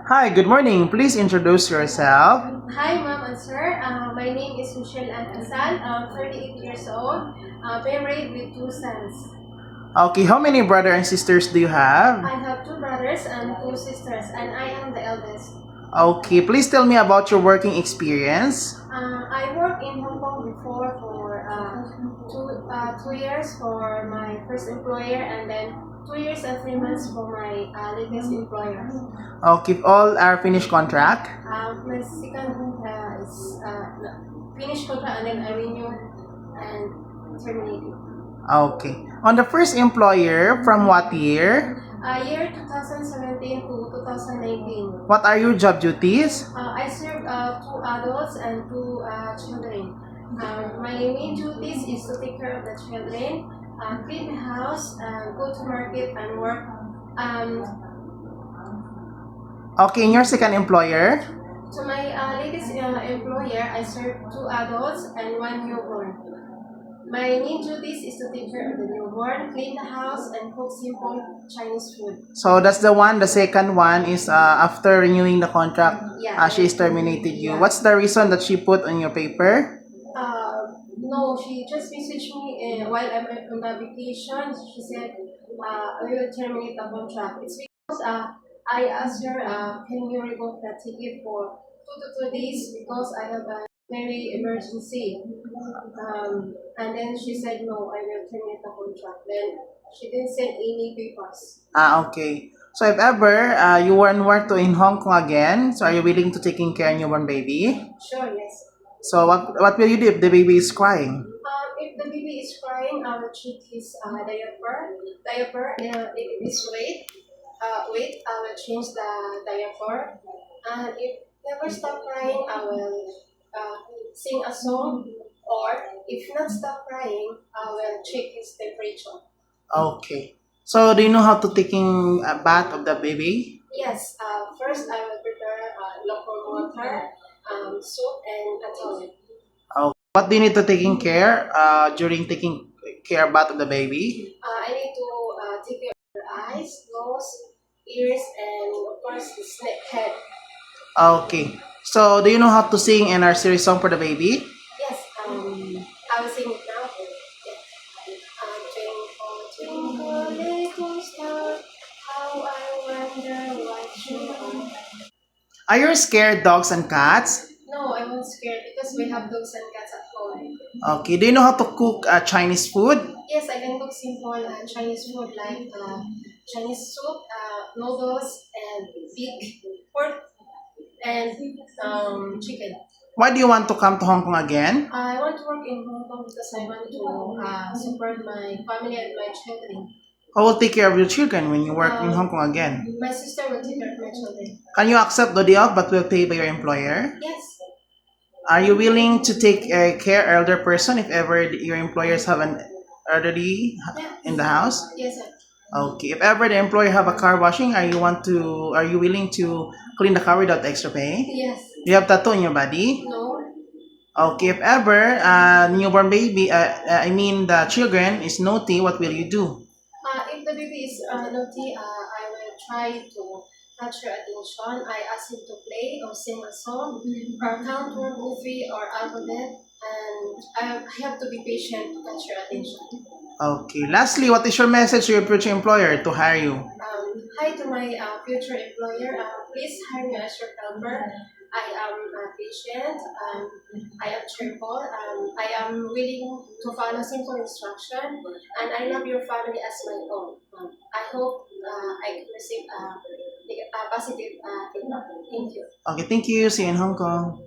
Hi, good morning. Please introduce yourself. Hi, ma'am and sir. My name is Michelle Ann Asal. I'm 38 years old, married with two sons. Okay, how many brother and sisters do you have? I have two brothers and two sisters, and I am the eldest. Okay, please tell me about your working experience. I worked in Hong Kong before for 2 years for my first employer, and then 2 years and 3 months for my latest employer. Okay, if all are finished contract. My second is finished contract, and then I renew and terminated. Okay. On the first employer, from what year? Year 2017 to 2019. What are your job duties? I serve two adults and two children. My main duties is to take care of the children, clean the house, go to market and work. Okay, in your second employer? To my latest employer, I serve two adults and one newborn. My main duties is to take care of the newborn, clean the house, and cook simple Chinese food. So that's the one. The second one is after renewing the contract, Yeah. she is terminated you. Yeah. What's the reason that she put on your paper? No, she just messaged me while I'm on the vacation. She said, I will terminate the contract. It's because I asked her, can you revoke the ticket for 2 to 2 days because I have a very emergency. And then she said, no, I will terminate the contract. Then she didn't send any papers. Okay. So if ever you want to in Hong Kong again, so are you willing to taking care of newborn baby? Sure, yes. So what will you do if the baby is crying? If the baby is crying, I will check his diaper, his weight, I will change the diaper. And if never stop crying, I will sing a song. Or if not stop crying, I will check his temperature. Okay. So do you know how to taking a bath of the baby? Yes. First, I will prepare local water, soap, and a towel. Oh, what do you need to taking care during taking care bath of the baby? I need to take care of her eyes, nose, ears, and of course his head. Okay. So do you know how to sing a nursery song for the baby? Yes, I will sing it now. Yes. Twinkle, twinkle, little star, how I wonder what you are. Are you scared dogs and cats? No, I won't scared because we have dogs and cats at home. Okay. Do you know how to cook Chinese food? Yes, I can cook simple Chinese food like Chinese soup, noodles, and beef, pork, and chicken. Why do you want to come to Hong Kong again? I want to work in Hong Kong because I want to support my family and my children. Who will take care of your children when you work in Hong Kong again? My sister will take care of my children. Can you accept the day off but will pay by your employer? Yes. Are you willing to take care elder person if ever your employers have an elderly in the house? Yes, sir. Okay. If ever the employer have a car washing, are you willing to clean the car without extra pay? Yes. Do you have tattoo on your body? No. Okay. If ever newborn baby, I mean the children is naughty, what will you do? If the baby is naughty, I will try to catch her attention. I ask him to play or sing a song or count 1, 2, 3 or alphabet, and I have to be patient to catch her attention. Okay. Lastly, what is your message to your future employer to hire you? Hi to my future employer. Please hire me as your helper. I am patient. I am cheerful. I am willing to follow simple instruction, and I love your family as my own. I hope I can receive a positive feedback. Thank you. Okay. Thank you. See you in Hong Kong.